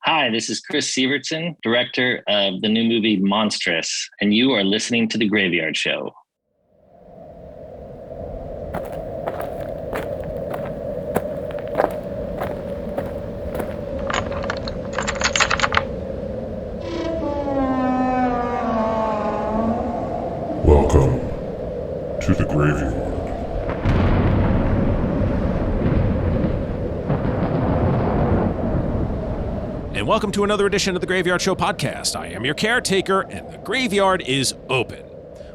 Hi, this is Chris Sivertson, director of the new movie Monstrous, and you are listening to The Graveyard Show. Welcome to The Graveyard. And welcome to another edition of the Graveyard Show podcast. I am your caretaker, and the graveyard is open.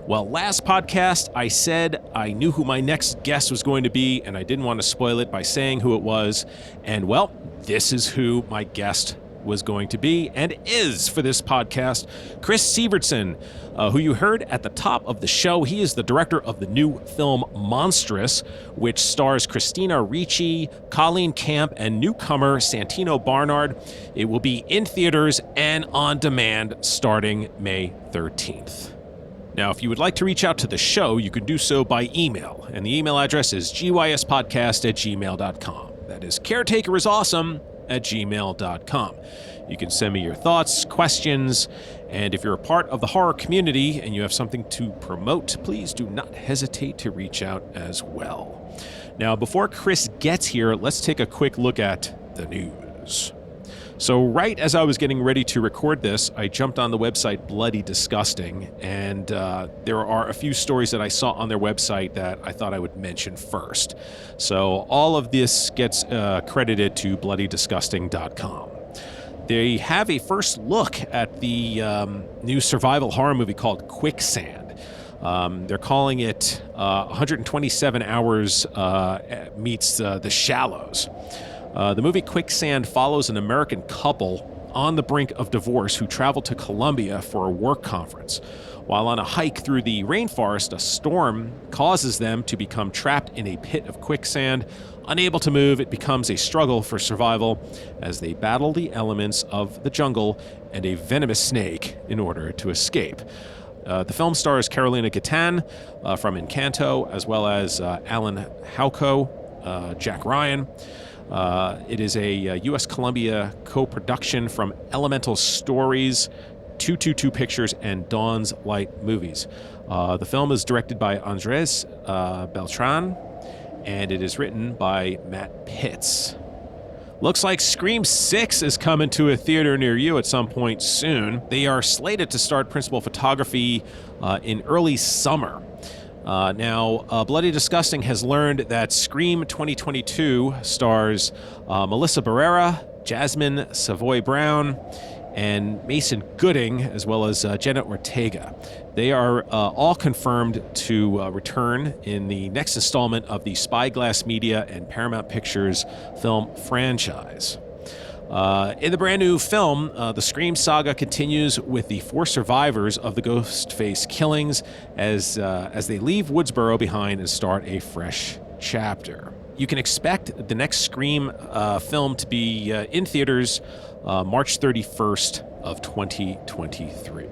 Well, last podcast, I said I knew who my next guest was going to be, and I didn't want to spoil it by saying who it was. And, well, this is who my guest was going to be and is for this podcast. Chris Sivertson, who you heard at the top of the show. He is the director of the new film Monstrous, which stars Christina Ricci, Colleen Camp, and newcomer Santino Barnard. It will be in theaters and on demand starting May 13th. Now, if you would like to reach out to the show, you can do so by email, and the email address is gyspodcast@gmail.com. That is caretakerisawesome@gmail.com. You can send me your thoughts, questions, and if you're a part of the horror community and you have something to promote, please do not hesitate to reach out as well. Now, before Chris gets here, let's take a quick look at the news. So right as I was getting ready to record this, I jumped on the website Bloody Disgusting, and there are a few stories that I saw on their website that I thought I would mention first. So all of this gets credited to bloodydisgusting.com. They have a first look at the new survival horror movie called Quicksand. They're calling it 127 Hours meets The Shallows. The movie Quicksand follows an American couple on the brink of divorce who travel to Colombia for a work conference. While on a hike through the rainforest, a storm causes them to become trapped in a pit of quicksand. Unable to move, it becomes a struggle for survival as they battle the elements of the jungle and a venomous snake in order to escape. The film stars Carolina Gatan from Encanto, as well as Alan Hauko, Jack Ryan. It is a U.S. Columbia co-production from Elemental Stories, 222 Pictures, and Dawn's Light Movies. The film is directed by Andres Beltran, and it is written by Matt Pitts. Looks like Scream 6 is coming to a theater near you at some point soon. They are slated to start principal photography in early summer. Now, Bloody Disgusting has learned that Scream 2022 stars Melissa Barrera, Jasmine Savoy Brown, and Mason Gooding, as well as Jenna Ortega. They are all confirmed to return in the next installment of the Spyglass Media and Paramount Pictures film franchise. In the brand new film, the Scream saga continues with the 4 survivors of the Ghostface killings as they leave Woodsboro behind and start a fresh chapter. You can expect the next Scream film to be in theaters March 31st of 2023.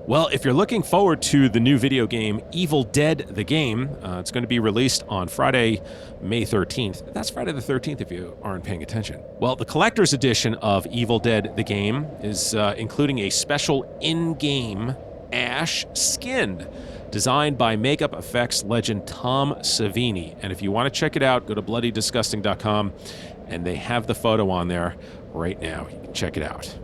Well, if you're looking forward to the new video game Evil Dead the Game, it's going to be released on Friday, May 13th. That's Friday the 13th if you aren't paying attention. Well, the collector's edition of Evil Dead the Game is including a special in-game Ash skin designed by makeup effects legend Tom Savini. And if you want to check it out, go to bloodydisgusting.com, and they have the photo on there right now. You can check it out.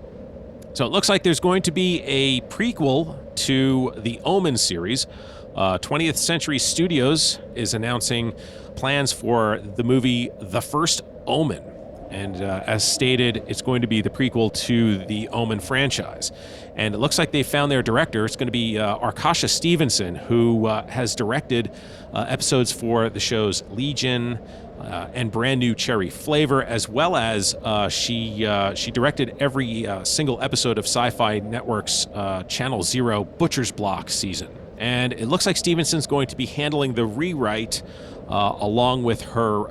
So it looks like there's going to be a prequel to the Omen series. 20th Century Studios is announcing plans for the movie The First Omen. And as stated, it's going to be the prequel to the Omen franchise. And it looks like they found their director. It's going to be Arkasha Stevenson, who has directed episodes for the shows Legion and Brand New Cherry Flavor, as well as she directed every single episode of Sci-Fi Network's Channel Zero Butcher's Block season. And it looks like Stevenson's going to be handling the rewrite along with her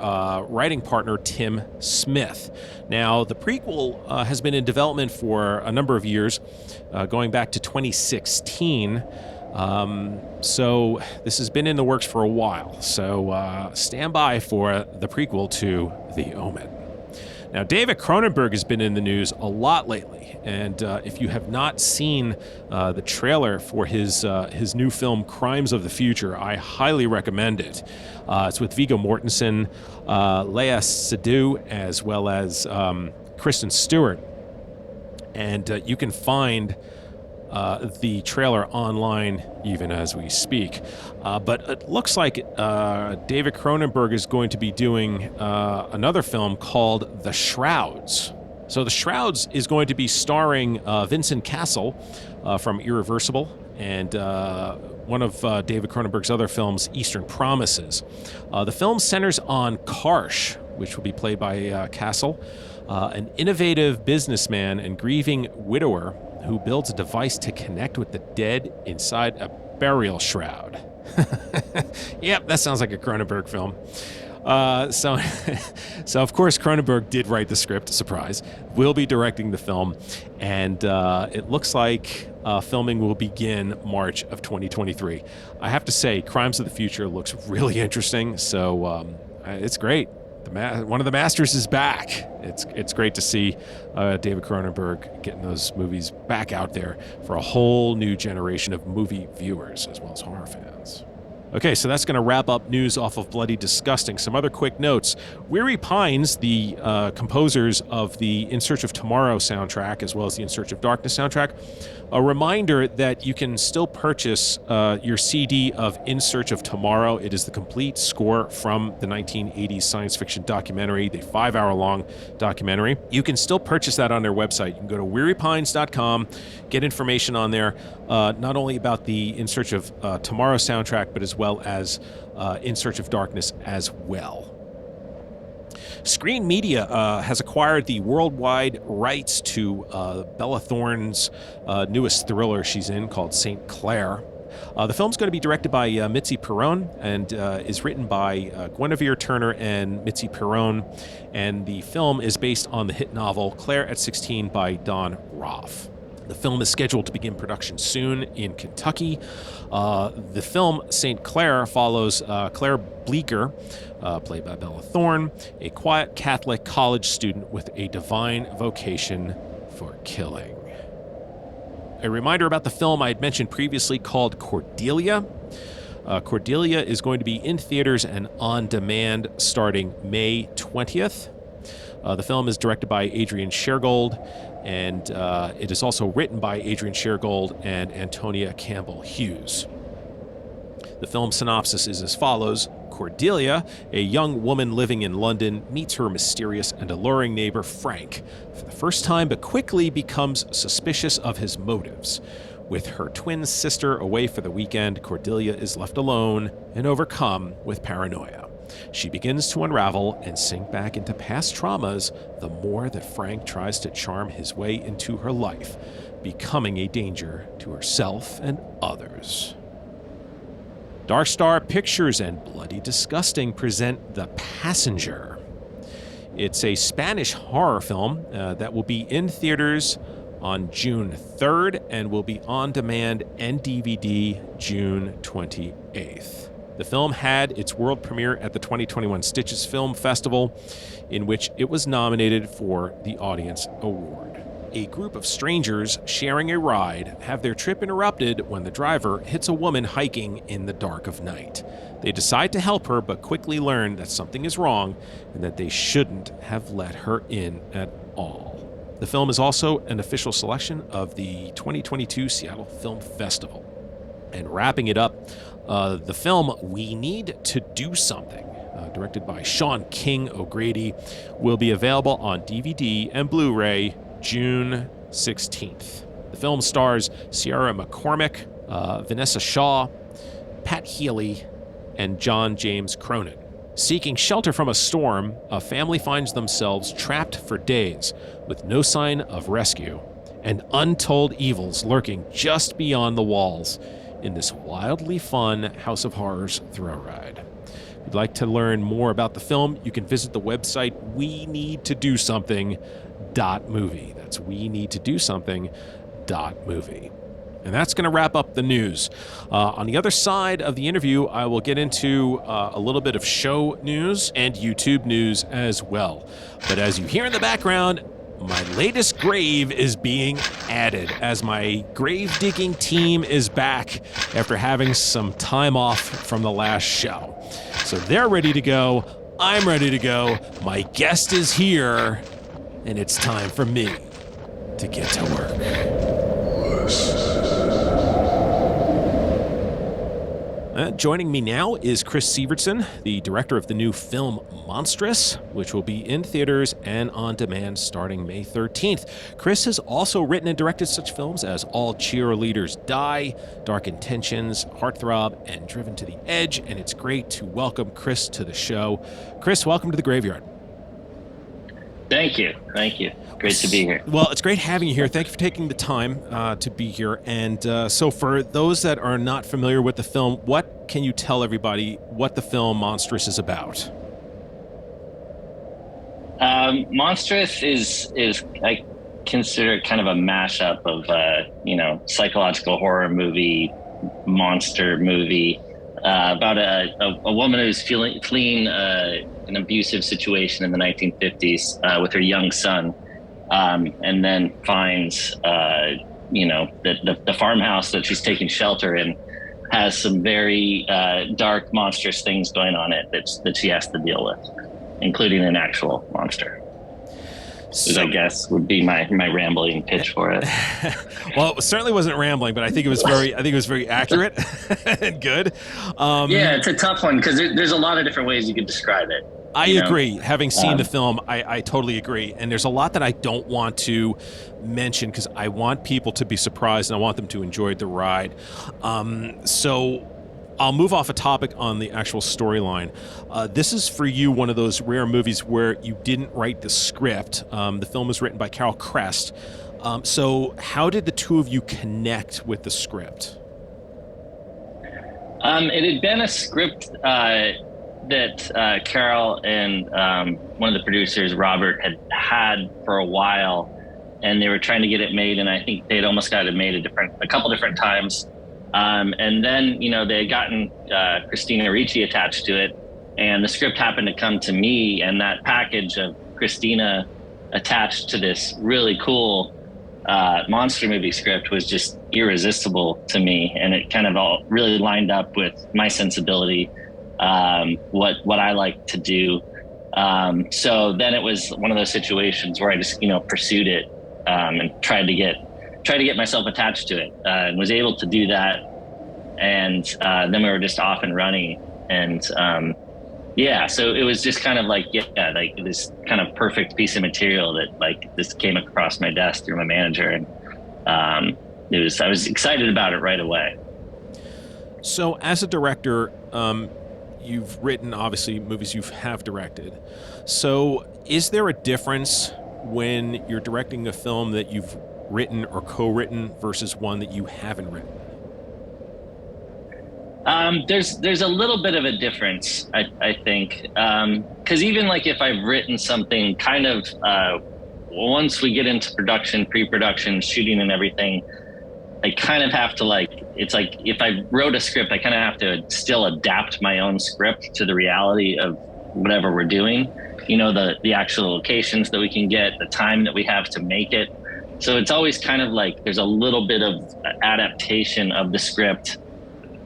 writing partner, Tim Smith. Now, the prequel has been in development for a number of years, going back to 2016. So this has been in the works for a while. So stand by for the prequel to The Omen. Now, David Cronenberg has been in the news a lot lately, and if you have not seen the trailer for his new film, Crimes of the Future, I highly recommend it. It's with Viggo Mortensen, Léa Seydoux, as well as Kristen Stewart. And you can find the trailer online even as we speak. But it looks like David Cronenberg is going to be doing another film called The Shrouds. So The Shrouds is going to be starring Vincent Cassel from Irreversible and one of David Cronenberg's other films, Eastern Promises. The film centers on Karsh, which will be played by Cassel, an innovative businessman and grieving widower who builds a device to connect with the dead inside a burial shroud. Yep, that sounds like a Cronenberg film. So of course Cronenberg did write the script, surprise, will be directing the film, and it looks like filming will begin March of 2023. I have to say, Crimes of the Future looks really interesting, so it's great. One of the masters is back. It's great to see David Cronenberg getting those movies back out there for a whole new generation of movie viewers as well as horror fans. Okay, so that's going to wrap up news off of Bloody Disgusting. Some other quick notes. Weary Pines, the composers of the In Search of Tomorrow soundtrack, as well as the In Search of Darkness soundtrack, a reminder that you can still purchase your CD of In Search of Tomorrow. It is the complete score from the 1980s science fiction documentary, the 5-hour-long documentary. You can still purchase that on their website. You can go to wearypines.com, get information on there, not only about the In Search of Tomorrow soundtrack, but as well as In Search of Darkness as well. Screen Media has acquired the worldwide rights to Bella Thorne's newest thriller she's in called St. Clair. The film's going to be directed by Mitzi Perron and is written by Guinevere Turner and Mitzi Perron. And the film is based on the hit novel Claire at 16 by Don Roth. The film is scheduled to begin production soon in Kentucky. The film St. Clair follows Claire Bleecker, played by Bella Thorne, a quiet Catholic college student with a divine vocation for killing. A reminder about the film I had mentioned previously called Cordelia. Cordelia is going to be in theaters and on demand starting May 20th. The film is directed by Adrian Shergold, and it is also written by Adrian Shergold and Antonia Campbell Hughes. The film synopsis is as follows. Cordelia, a young woman living in London, meets her mysterious and alluring neighbor Frank for the first time, but quickly becomes suspicious of his motives. With her twin sister away for the weekend, Cordelia is left alone and overcome with paranoia. She begins to unravel and sink back into past traumas the more that Frank tries to charm his way into her life, becoming a danger to herself and others. Dark Star Pictures and Bloody Disgusting present The Passenger. It's a Spanish horror film that will be in theaters on June 3rd and will be on demand and DVD June 28th. The film had its world premiere at the 2021 Stitches Film Festival, in which it was nominated for the Audience Award. A group of strangers sharing a ride have their trip interrupted when the driver hits a woman hiking in the dark of night. They decide to help her, but quickly learn that something is wrong and that they shouldn't have let her in at all. The film is also an official selection of the 2022 Seattle Film Festival. And wrapping it up, the film We Need to Do Something, directed by Sean King O'Grady, will be available on DVD and Blu-ray June 16th. The film stars Sierra McCormick, Vanessa Shaw, Pat Healy, and John James Cronin. Seeking shelter from a storm, a family finds themselves trapped for days with no sign of rescue and untold evils lurking just beyond the walls in this wildly fun House of Horrors thrill ride. If you'd like to learn more about the film, you can visit the website weneedtodosomething.movie. That's weneedtodosomething.movie. And that's going to wrap up the news. On the other side of the interview, I will get into a little bit of show news and YouTube news as well. But as you hear in the background, my latest grave is being added as my grave digging team is back after having some time off from the last show. So they're ready to go. I'm ready to go. My guest is here, and it's time for me to get to work. Joining me now is Chris Sivertson, the director of the new film Monstrous, which will be in theaters and on demand starting May 13th. Chris has also written and directed such films as All Cheerleaders Die, Dark Intentions, Heartthrob, and Driven to the Edge, and it's great to welcome Chris to the show. Chris, welcome to the Graveyard. Thank you. Great to be here. Well, it's great having you here. Thank you for taking the time to be here. And so for those that are not familiar with the film, what can you tell everybody what the film Monstrous is about? Monstrous is I consider it kind of a mashup of psychological horror movie, monster movie, about a woman who's fleeing an abusive situation in the 1950s with her young son, and then finds that the farmhouse that she's taking shelter in has some very dark, monstrous things going on it that she has to deal with, including an actual monster. Which I guess would be my rambling pitch for it. Well, it certainly wasn't rambling, but I think it was very accurate and good. Yeah, it's a tough one because there's a lot of different ways you could describe it. I agree. Having seen the film, I totally agree. And there's a lot that I don't want to mention because I want people to be surprised and I want them to enjoy the ride. So I'll move off a topic on the actual storyline. This is for you one of those rare movies where you didn't write the script. The film was written by Carol Crest. So how did the two of you connect with the script? It had been a script that Carol and one of the producers, Robert, had for a while, and they were trying to get it made, and I think they'd almost got it made a couple different times. And then, they had gotten Christina Ricci attached to it, and the script happened to come to me, and that package of Christina attached to this really cool monster movie script was just irresistible to me, and it kind of all really lined up with my sensibility, what I like to do. So then it was one of those situations where I just, pursued it and tried to get myself attached to it, and was able to do that. And then we were just off and running. And so it was just kind of like this kind of perfect piece of material that this came across my desk through my manager. And I was excited about it right away. So as a director, you've written, obviously, movies you have directed. So is there a difference when you're directing a film that you've written or co-written versus one that you haven't written? There's a little bit of a difference, I think, because even if I've written something kind of once we get into production, pre-production, shooting and everything, I kind of have to it's like if I wrote a script, I kind of have to still adapt my own script to the reality of whatever we're doing, the actual locations that we can get, the time that we have to make it. So it's always kind of there's a little bit of adaptation of the script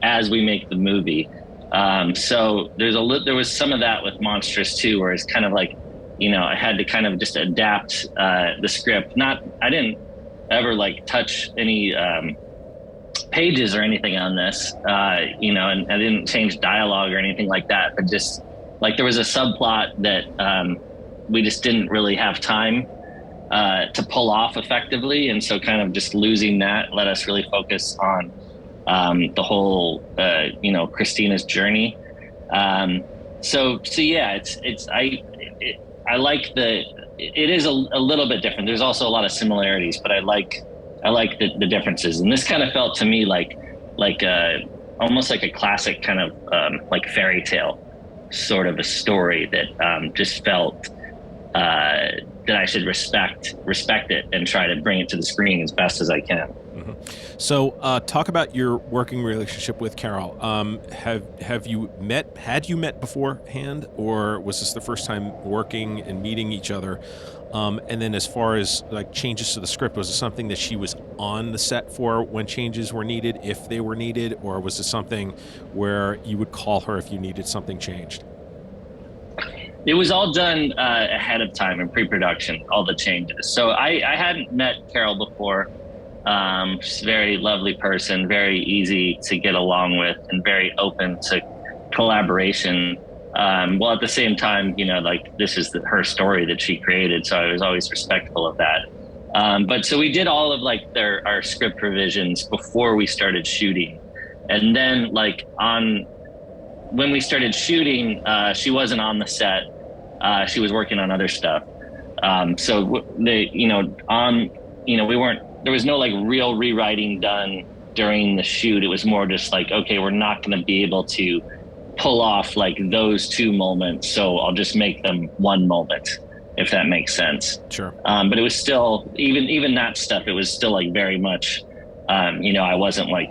as we make the movie. So there was some of that with Monstrous too, where it's kind of I had to kind of just adapt the script. I didn't ever touch any pages or anything on this, and I didn't change dialogue or anything like that, but just there was a subplot that we just didn't really have time to pull off effectively. And so kind of just losing that let us really focus on the whole, Christina's journey. So yeah, I like it is a little bit different. There's also a lot of similarities, but I like the differences. And this kind of felt to me almost like a classic kind of fairy tale sort of a story that just felt that I should respect it and try to bring it to the screen as best as I can. So, talk about your working relationship with Carol. Had you met beforehand, or was this the first time working and meeting each other? And then, as far as like changes to the script, was it something that she was on the set for when changes were needed, if they were needed, or was it something where you would call her if you needed something changed? It was all done ahead of time in pre-production, all the changes. So I hadn't met Carol before. She's a very lovely person, very easy to get along with, and very open to collaboration. Well, at the same time, like this is her story that she created, so I was always respectful of that. But so we did all of like our script revisions before we started shooting, and then like when we started shooting, she wasn't on the set. She was working on other stuff. So we weren't. There was no like real rewriting done during the shoot. It was more just like, okay, we're not going to be able to pull off like those two moments, so I'll just make them one moment, if that makes sense. Sure. But it was still even that stuff. It was still like very much. I wasn't like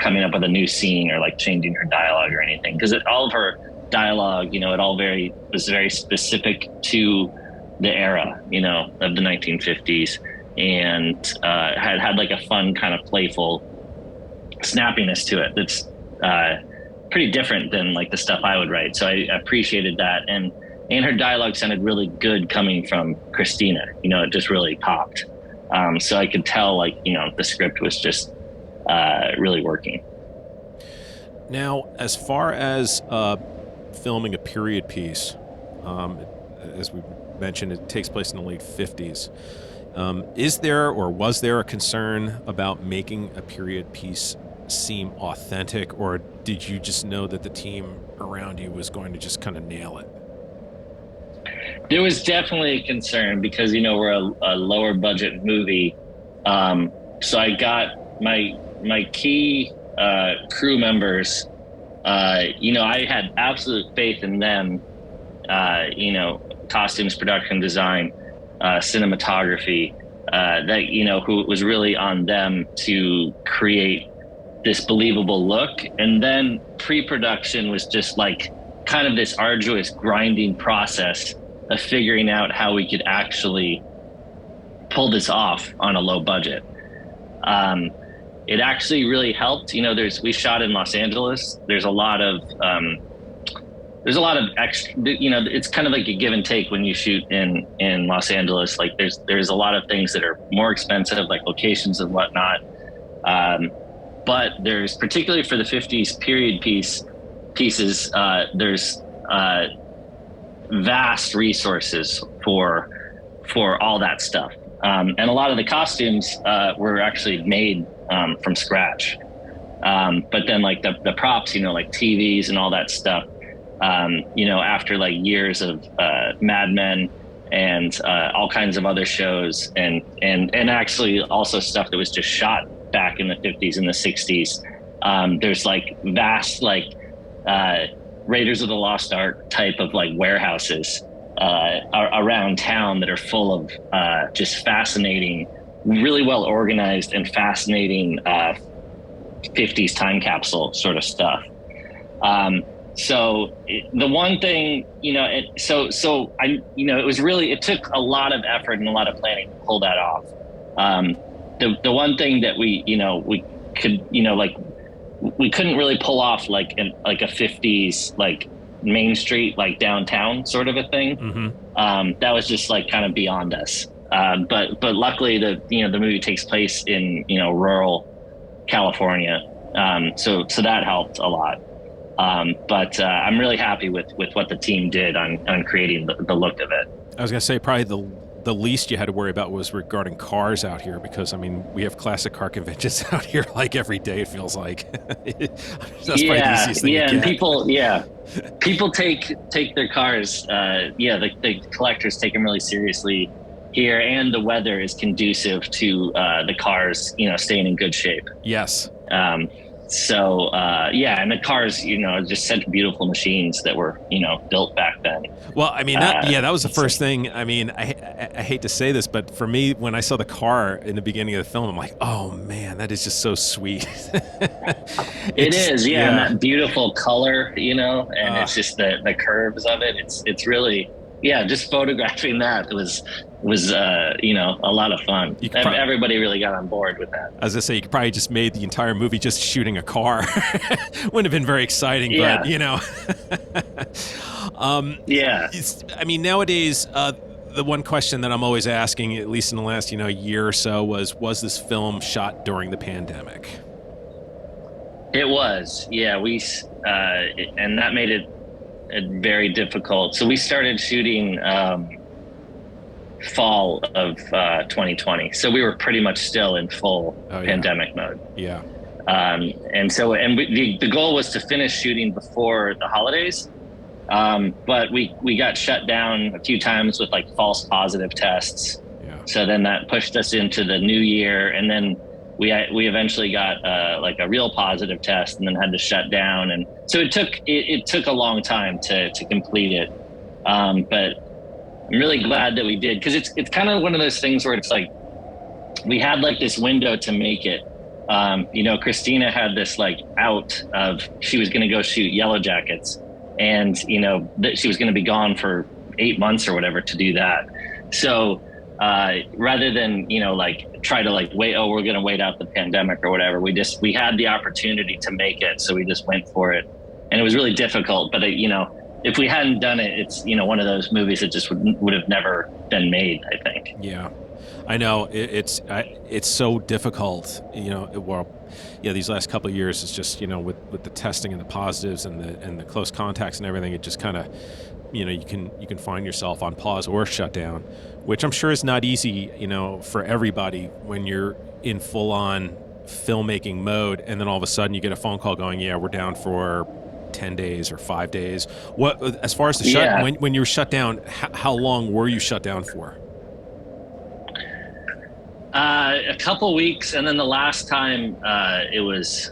coming up with a new scene or like changing her dialogue or anything, because all of her dialogue, it all was very specific to the era, of the 1950s. And had like a fun kind of playful snappiness to it that's pretty different than like the stuff I would write. So I appreciated that, and her dialogue sounded really good coming from Christina. It just really popped. So I could tell like the script was just really working. Now, as far as filming a period piece, as we mentioned, it takes place in the late 50s. Is there or was there a concern about making a period piece seem authentic, or did you just know that the team around you was going to just kind of nail it? There was definitely a concern because, we're a lower budget movie. So I got my key crew members, I had absolute faith in them, costumes, production design, cinematography, that, who it was really on them to create this believable look. And then pre-production was just like kind of this arduous grinding process of figuring out how we could actually pull this off on a low budget. It actually really helped. We shot in Los Angeles. There's a lot of extra, it's kind of like a give and take when you shoot in Los Angeles. Like there's a lot of things that are more expensive, like locations and whatnot. But there's, particularly for the 50s period pieces, there's vast resources for all that stuff. And a lot of the costumes were actually made from scratch. But then like the props, like TVs and all that stuff, after like years of Mad Men and all kinds of other shows and actually also stuff that was just shot back in the 50s and the 60s. There's like vast like Raiders of the Lost Ark type of like warehouses around town that are full of just fascinating, really well organized and fascinating 50s time capsule sort of stuff. So the one thing, it took a lot of effort and a lot of planning to pull that off. The one thing that we could, we couldn't really pull off like a 50s, like Main Street, like downtown sort of a thing. Mm-hmm. That was just like kind of beyond us. But luckily the movie takes place in, rural California. So that helped a lot. But I'm really happy with what the team did on creating the look of it. I was going to say probably the least you had to worry about was regarding cars out here, because we have classic car conventions out here like every day, it feels like. That's probably the easiest thing to get. And people take their cars. The collectors take them really seriously here, and the weather is conducive to the cars, staying in good shape. Yes. So yeah, and the cars, just such beautiful machines that were, built back then. Well, I mean, that was the first thing. I mean, I hate to say this, but for me, when I saw the car in the beginning of the film, I'm like, oh man, that is just so sweet. It is, yeah, and that beautiful color, and it's just the curves of it. It's really, yeah, just photographing that was a lot of fun. Everybody really got on board with that. As I say, you could probably just made the entire movie just shooting a car. Wouldn't have been very exciting, but yeah. I mean, nowadays, the one question that I'm always asking, at least in the last year or so, was this film shot during the pandemic? It was, yeah. And that made it very difficult. So we started shooting fall of 2020. So we were pretty much still in full pandemic mode. Yeah. And the goal was to finish shooting before the holidays. But we got shut down a few times with like false positive tests. Yeah. So then that pushed us into the new year. And then we eventually got like a real positive test and then had to shut down. And so it took a long time to complete it. But I'm really glad that we did, because it's kind of one of those things where it's like we had like this window to make it. Christina had this like out of, she was going to go shoot Yellow Jackets, and that she was going to be gone for 8 months or whatever to do that. So rather than like try to like wait, we're going to wait out the pandemic or whatever, we had the opportunity to make it, so we just went for it. And it was really difficult, but if we hadn't done it, it's one of those movies that just would have never been made, I think. Yeah, I know it's so difficult. These last couple of years is just with the testing and the positives and the close contacts and everything. It just kind of you can find yourself on pause or shut down, which I'm sure is not easy for everybody when you're in full on filmmaking mode, and then all of a sudden you get a phone call going, yeah, we're down for 10 days or 5 days. What, as far as the shut, when you were shut down, how long were you shut down for? A couple weeks, and then the last time it was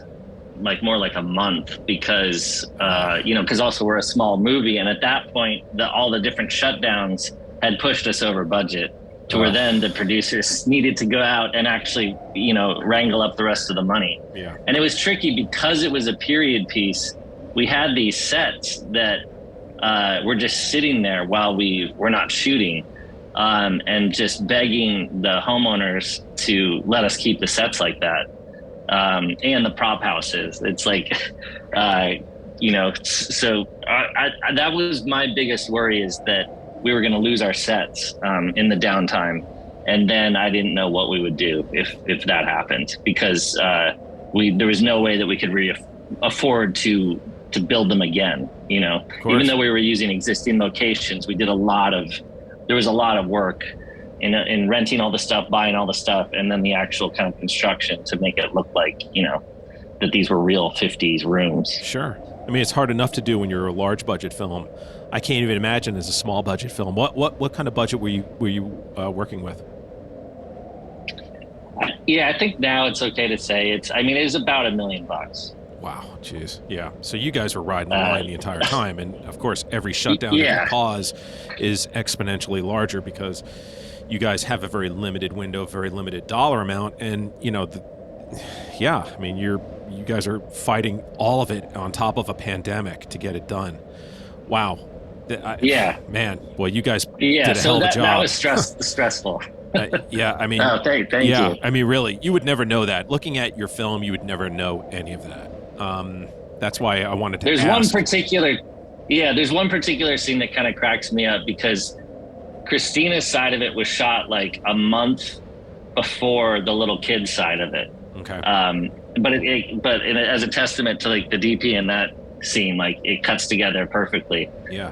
like more like a month, because because also we're a small movie, and at that point all the different shutdowns had pushed us over budget to where then the producers needed to go out and actually wrangle up the rest of the money. Yeah. And it was tricky because it was a period piece. We had these sets that were just sitting there while we were not shooting, and just begging the homeowners to let us keep the sets like that, and the prop houses. It's like, so that was my biggest worry, is that we were going to lose our sets in the downtime, and then I didn't know what we would do if that happened, because there was no way that we could afford to build them again. Even though we were using existing locations, there was a lot of work in renting all the stuff, buying all the stuff, and then the actual kind of construction to make it look like that these were real 50s rooms. Sure. I mean, it's hard enough to do when you're a large budget film. I can't even imagine as a small budget film. What kind of budget were you working with? Yeah, I think now it's okay to say it was about $1 million. Wow, jeez, yeah. So you guys were riding the line the entire time, and of course, every shutdown, every pause, is exponentially larger because you guys have a very limited window, very limited dollar amount, and I mean, you guys are fighting all of it on top of a pandemic to get it done. Wow. Man. Well, you guys did a hell of a job. That was stressful. Yeah, I mean. Oh, thank you. I mean, really, you would never know that. Looking at your film, you would never know any of that. That's why I wanted to ask. There's one particular scene that kind of cracks me up, because Christina's side of it was shot like a month before the little kid side of it. Okay. But as a testament to like the DP in that scene, like it cuts together perfectly. Yeah.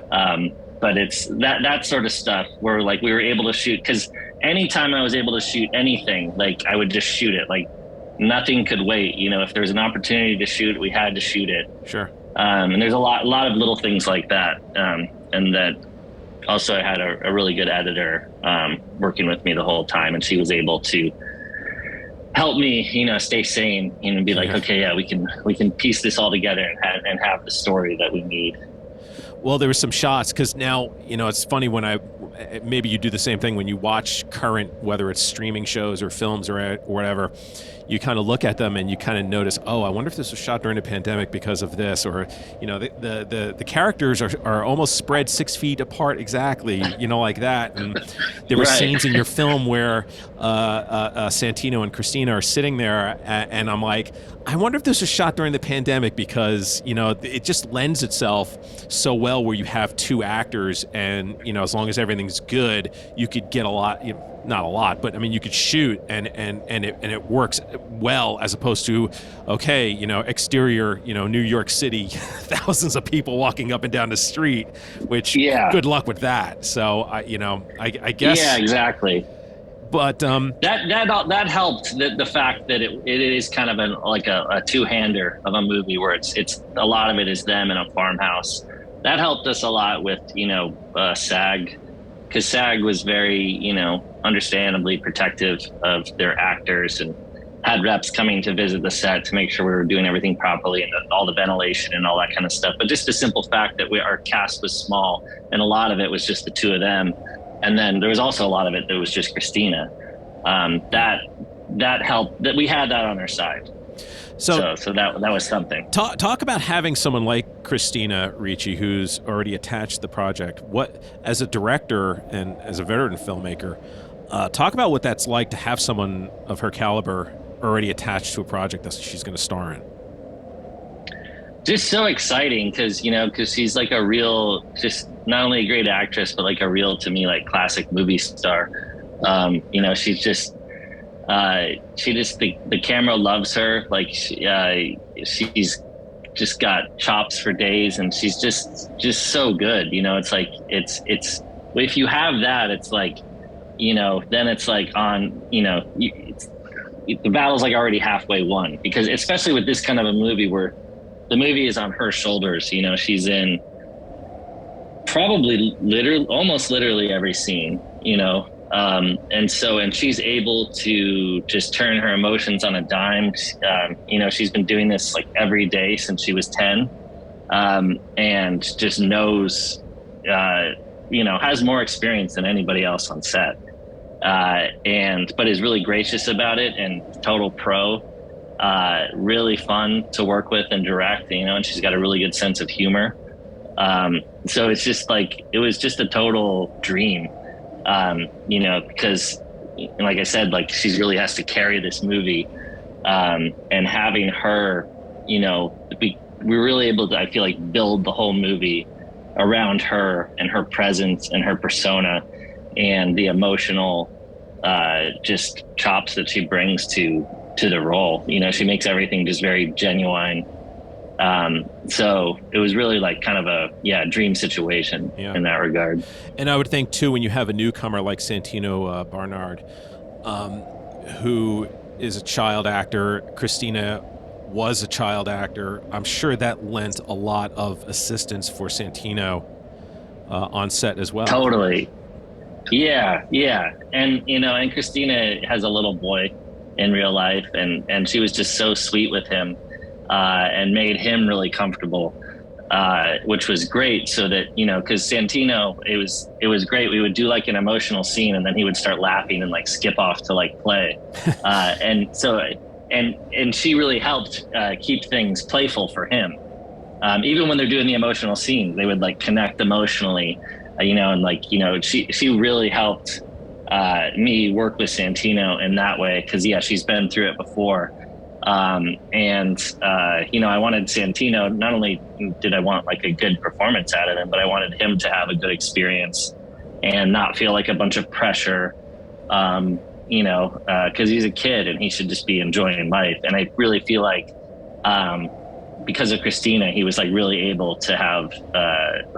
But it's that sort of stuff where like we were able to shoot, because anytime I was able to shoot anything, like I would just shoot it. Like nothing could wait. If there was an opportunity to shoot, we had to shoot it. Sure. And there's a lot of little things like that. And that also I had a really good editor working with me the whole time, and she was able to help me, stay sane, and be like, okay, yeah, we can piece this all together and have the story that we need. Well, there were some shots, because now, it's funny when maybe you do the same thing when you watch current, whether it's streaming shows or films or whatever, you kind of look at them and you kind of notice, oh, I wonder if this was shot during the pandemic because of this, or, the characters are almost spread 6 feet apart exactly, like that. And there were scenes in your film where Santino and Christina are sitting there, and I'm like, I wonder if this was shot during the pandemic, because, it just lends itself so well where you have two actors, and, as long as everything's good, you could get a lot, not a lot, but I mean, you could shoot and it works well, as opposed to, okay, exterior, New York City, thousands of people walking up and down the street, which good luck with that. So I guess. Yeah, exactly. But that helped, the fact that it is kind of a two-hander of a movie where it's a lot of it is them in a farmhouse. That helped us a lot with SAG, because SAG was very understandably protective of their actors and had reps coming to visit the set to make sure we were doing everything properly and all the ventilation and all that kind of stuff. But just the simple fact that our cast was small, and a lot of it was just the two of them. And then there was also a lot of it that was just Christina. That helped, that we had that on our side. So that was something. Talk about having someone like Christina Ricci, who's already attached to the project. What, as a director and as a veteran filmmaker, talk about what that's like to have someone of her caliber already attached to a project that she's going to star in. Just so exciting, because she's like a real, just not only a great actress, but like a real, to me, like classic movie star. She's just, the camera loves her. Like she's just got chops for days, and she's just so good. It's like, it's if you have that, it's like, then it's like on, the battle's like already halfway won, because especially with this kind of a movie where the movie is on her shoulders. She's in probably almost literally every scene, and she's able to just turn her emotions on a dime. She's been doing this like every day since she was 10, and just knows, has more experience than anybody else on set, but is really gracious about it and total pro. Really fun to work with and direct, and she's got a really good sense of humor. So it's just like, it was just a total dream, because like I said, like she really has to carry this movie, and having her, we were really able to, I feel like, build the whole movie around her and her presence and her persona and the emotional, just chops that she brings to the role. She makes everything just very genuine. So it was really like kind of a dream situation in that regard. And I would think too, when you have a newcomer like Santino Barnard, who is a child actor, Christina was a child actor, I'm sure that lent a lot of assistance for Santino on set as well. Totally. Yeah. And, and Christina has a little boy in real life, and she was just so sweet with him, and made him really comfortable, which was great. So that, because Santino, it was great. We would do like an emotional scene, and then he would start laughing and like skip off to like play. And so, and she really helped keep things playful for him. Even when they're doing the emotional scenes, they would like connect emotionally, and like, she really helped me work with Santino in that way, because she's been through it before, and I wanted Santino, not only did I want like a good performance out of him, but I wanted him to have a good experience and not feel like a bunch of pressure, because he's a kid and he should just be enjoying life. And I really feel like because of Christina, he was like really able to have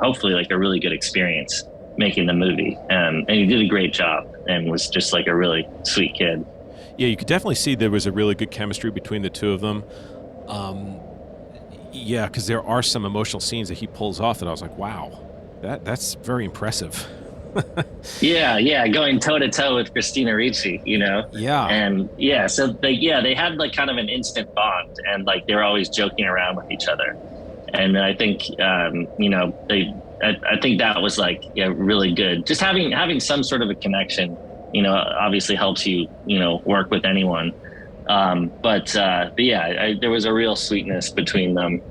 hopefully like a really good experience making the movie, and he did a great job and was just like a really sweet kid. Yeah, you could definitely see there was a really good chemistry between the two of them. Because there are some emotional scenes that he pulls off that I was like, wow, that's very impressive. Yeah, going toe to toe with Christina Ricci, Yeah. and so they had like kind of an instant bond, and like they were always joking around with each other, and I think I think that was like really good. Just having some sort of a connection, obviously helps you work with anyone, but yeah, there was a real sweetness between them.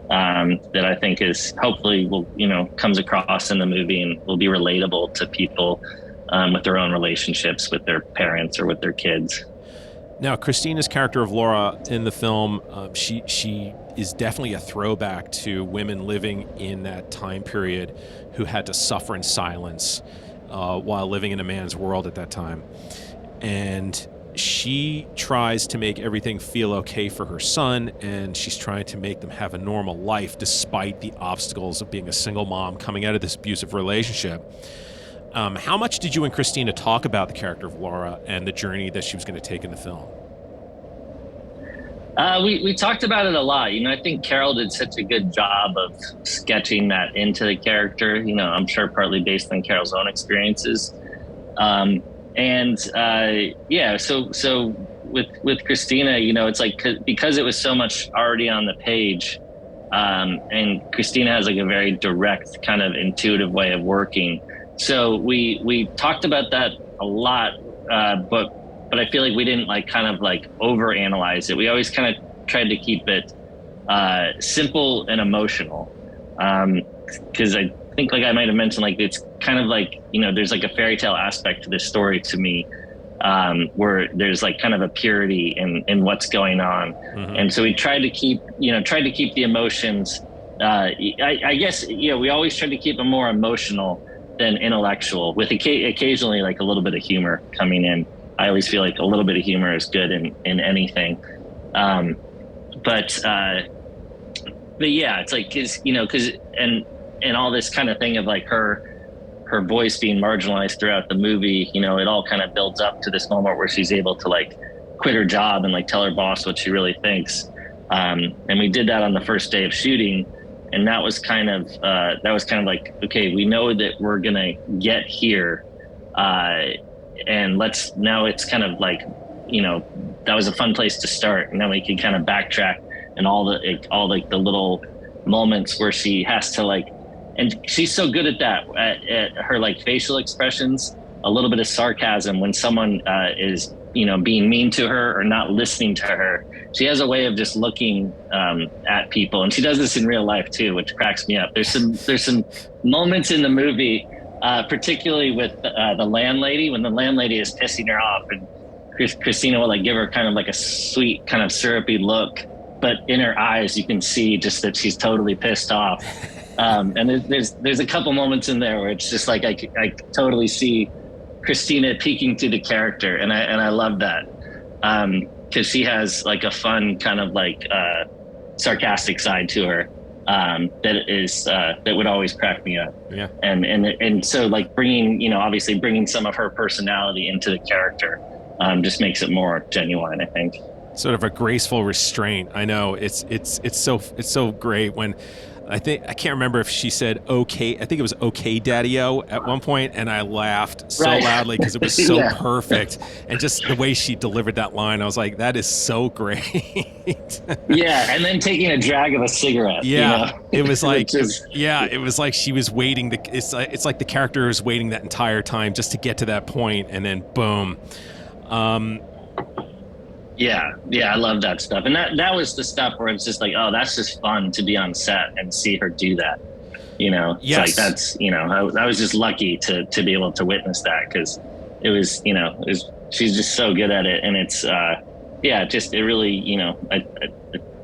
That I think is hopefully will comes across in the movie and will be relatable to people with their own relationships with their parents or with their kids. Now, Christina's character of Laura in the film, she is definitely a throwback to women living in that time period who had to suffer in silence while living in a man's world at that time. And she tries to make everything feel okay for her son, and she's trying to make them have a normal life despite the obstacles of being a single mom coming out of this abusive relationship. How much did you and Christina talk about the character of Laura and the journey that she was going to take in the film? We talked about it a lot. I think Carol did such a good job of sketching that into the character, I'm sure partly based on Carol's own experiences. So with Christina, it's like because it was so much already on the page, and Christina has like a very direct kind of intuitive way of working. So we talked about that a lot, but I feel like we didn't like kind of like overanalyze it. We always kind of tried to keep it simple and emotional, because I think like I might have mentioned, like it's kind of like there's like a fairy tale aspect to this story to me, where there's like kind of a purity in what's going on. Mm-hmm. And so we tried to keep the emotions. I guess we always try to keep them more emotional than intellectual, with occasionally like a little bit of humor coming in. I always feel like a little bit of humor is good in anything. But yeah, it's like because and all this kind of thing of like her voice being marginalized throughout the movie, it all kind of builds up to this moment where she's able to like quit her job and like tell her boss what she really thinks. And we did that on the first day of shooting. And that was kind of like, okay, we know that we're going to get here. And now it's kind of like, that was a fun place to start. And then we can kind of backtrack and all the little moments where she has to like, and she's so good at that, at her like facial expressions, a little bit of sarcasm when someone is being mean to her or not listening to her. She has a way of just looking at people, and she does this in real life too, which cracks me up. There's some moments in the movie, particularly with the landlady, when the landlady is pissing her off, and Christina will like give her kind of like a sweet kind of syrupy look, but in her eyes you can see just that she's totally pissed off. And there's a couple moments in there where it's just like I totally see Christina peeking through the character, and I love that, because she has like a fun kind of like sarcastic side to her that would always crack me up. Yeah. And so like obviously bringing some of her personality into the character just makes it more genuine, I think. Sort of a graceful restraint. I know it's so great when I can't remember if she said okay. I think it was okay, Daddy-O at one point, and I laughed so loudly because it was so perfect, and just the way she delivered that line, I was like, that is so great. Yeah, and then taking a drag of a cigarette. Yeah, it was like it was like she was waiting. It's like the character was waiting that entire time just to get to that point, and then boom. Yeah, I love that stuff. And that was the stuff where it's just like, oh, that's just fun to be on set and see her do that. Yes. Like that's, I was just lucky to be able to witness that, because it was, she's just so good at it. And it's, it really, I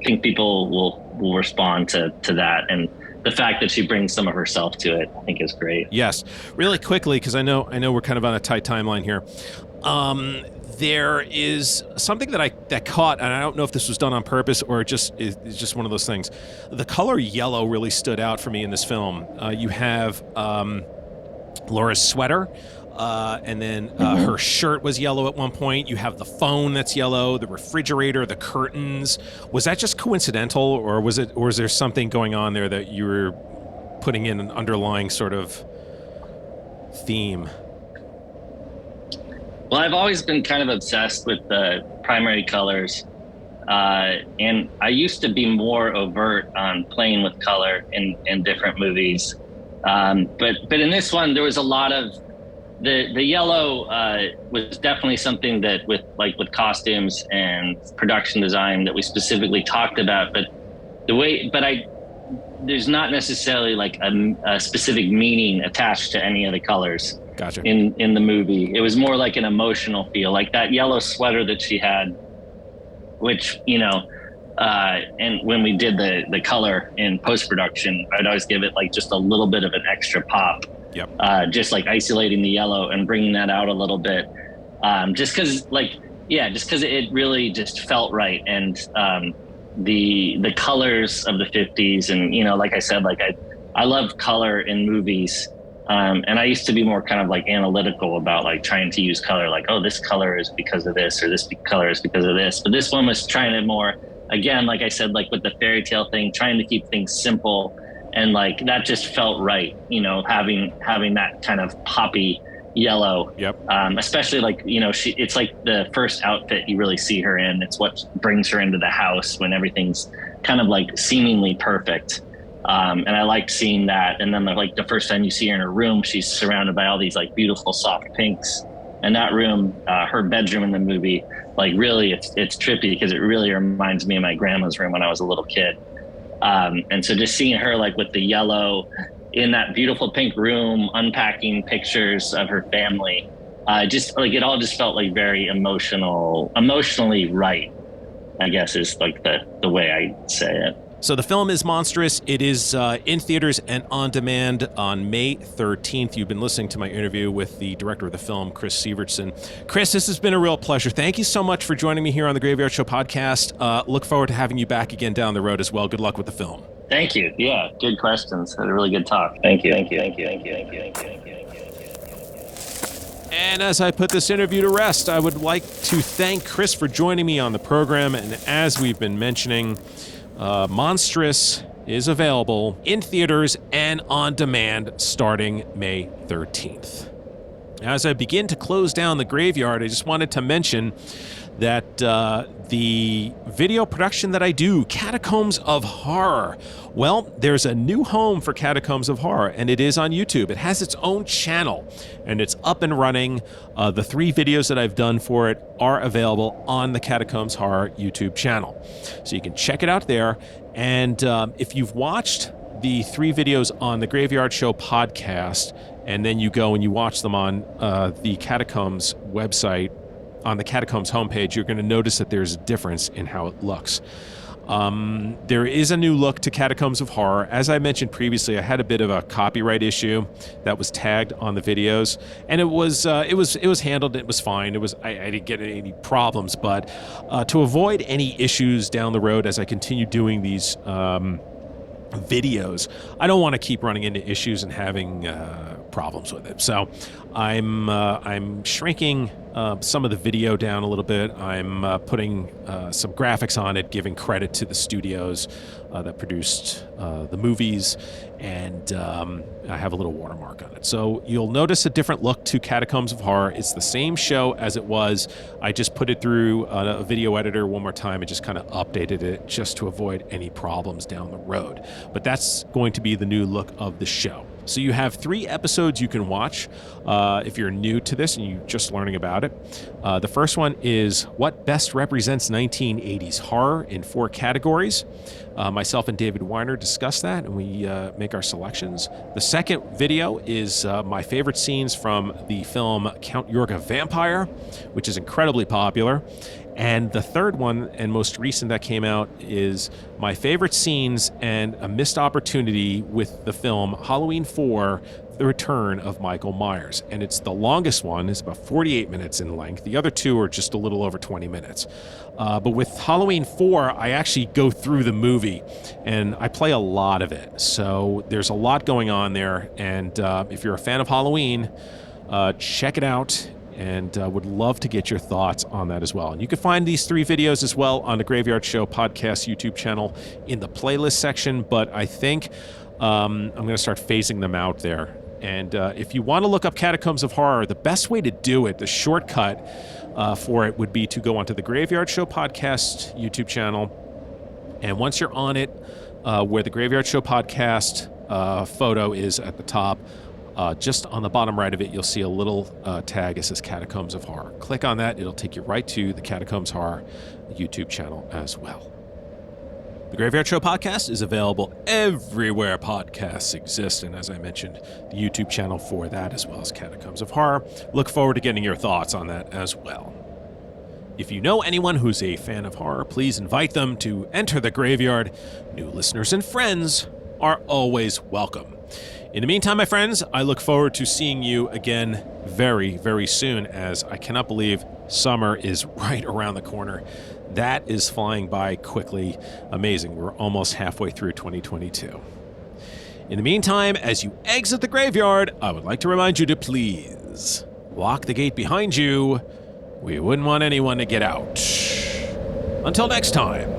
think people will respond to that. And the fact that she brings some of herself to it, I think is great. Yes. Really quickly, because I know we're kind of on a tight timeline here. There is something that caught, and I don't know if this was done on purpose or it's just one of those things. The color yellow really stood out for me in this film. You have Laura's sweater, and then her shirt was yellow at one point. You have the phone that's yellow, the refrigerator, the curtains. Was that just coincidental, or was there something going on there that you were putting in an underlying sort of theme? Well, I've always been kind of obsessed with the primary colors. And I used to be more overt on playing with color in different movies. But in this one, there was a lot of the yellow was definitely something that with costumes and production design that we specifically talked about. But there's not necessarily like a specific meaning attached to any of the colors. Gotcha. In the movie. It was more like an emotional feel, like that yellow sweater that she had, which, and when we did the color in post-production, I'd always give it like just a little bit of an extra pop. Yep. Just like isolating the yellow and bringing that out a little bit. Just because it really just felt right. And the colors of the 50s and, like I said, like I love color in movies. And I used to be more kind of like analytical about like trying to use color, like, oh, this color is because of this, or this color is because of this. But this one was trying to more, again, like I said, like with the fairy tale thing, trying to keep things simple. And like, that just felt right, having that kind of poppy yellow. Yep. Especially like, it's like the first outfit you really see her in. It's what brings her into the house when everything's kind of like seemingly perfect. And I liked seeing that. And then like the first time you see her in her room, she's surrounded by all these like beautiful soft pinks. And that room, her bedroom in the movie, like really it's trippy because it really reminds me of my grandma's room when I was a little kid. And so just seeing her like with the yellow in that beautiful pink room, unpacking pictures of her family, just like it all just felt like very emotionally right, I guess is like the way I say it. So the film is Monstrous. It is in theaters and on demand on May 13th. You've been listening to my interview with the director of the film, Chris Sivertson. Chris, this has been a real pleasure. Thank you so much for joining me here on the Graveyard Show podcast. Look forward to having you back again down the road as well. Good luck with the film. Thank you. Yeah, good questions. Had a really good talk. Thank you. And as I put this interview to rest, I would like to thank Chris for joining me on the program. And as we've been mentioning, Monstrous is available in theaters and on demand starting May 13th. As I begin to close down the graveyard, I just wanted to mention that the video production that I do, Catacombs of Horror, well, there's a new home for Catacombs of Horror, and it is on YouTube. It has its own channel, and it's up and running. The 3 videos that I've done for it are available on the Catacombs Horror YouTube channel. So you can check it out there. And if you've watched the 3 videos on the Graveyard Show podcast, and then you go and you watch them on the Catacombs website, on the Catacombs homepage, you're going to notice that there's a difference in how it looks. There is a new look to Catacombs of Horror. As I mentioned previously, I had a bit of a copyright issue that was tagged on the videos, and it was handled. It was fine. I didn't get any problems, but to avoid any issues down the road as I continue doing these videos, I don't want to keep running into issues and having problems with it. So I'm shrinking some of the video down a little bit. I'm putting some graphics on it, giving credit to the studios that produced the movies, and I have a little watermark on it. So you'll notice a different look to Catacombs of Horror. It's the same show as it was. I just put it through a video editor one more time and just kind of updated it just to avoid any problems down the road. But that's going to be the new look of the show. So you have 3 episodes you can watch if you're new to this and you're just learning about it. The first one is What Best Represents 1980s Horror in 4 categories. Myself and David Weiner discuss that, and we make our selections. The second video is my favorite scenes from the film Count Yorga Vampire, which is incredibly popular. And the third one, and most recent that came out, is my favorite scenes and a missed opportunity with the film Halloween 4, The Return of Michael Myers. And it's the longest one. It's about 48 minutes in length. The other 2 are just a little over 20 minutes. But with Halloween 4, I actually go through the movie, and I play a lot of it. So there's a lot going on there. And if you're a fan of Halloween, check it out. And would love to get your thoughts on that as well. And you can find these 3 videos as well on the Graveyard Show podcast YouTube channel in the playlist section, but I think I'm going to start phasing them out there And if you want to look up Catacombs of Horror, the best way to do it, the shortcut for it would be to go onto the Graveyard Show Podcast YouTube channel. And once you're on it, where the Graveyard Show Podcast photo is at the top, just on the bottom right of it, you'll see a little tag that says Catacombs of Horror. Click on that. It'll take you right to the Catacombs Horror YouTube channel as well. The Graveyard Show Podcast is available everywhere podcasts exist, and as I mentioned, the YouTube channel for that as well as Catacombs of Horror. Look forward to getting your thoughts on that as well. If you know anyone who's a fan of horror, please invite them to enter the graveyard. New listeners and friends are always welcome. In the meantime, my friends, I look forward to seeing you again very, very soon, as I cannot believe summer is right around the corner. That is flying by quickly. Amazing. We're almost halfway through 2022. In the meantime, as you exit the graveyard, I would like to remind you to please lock the gate behind you. We wouldn't want anyone to get out. Until next time.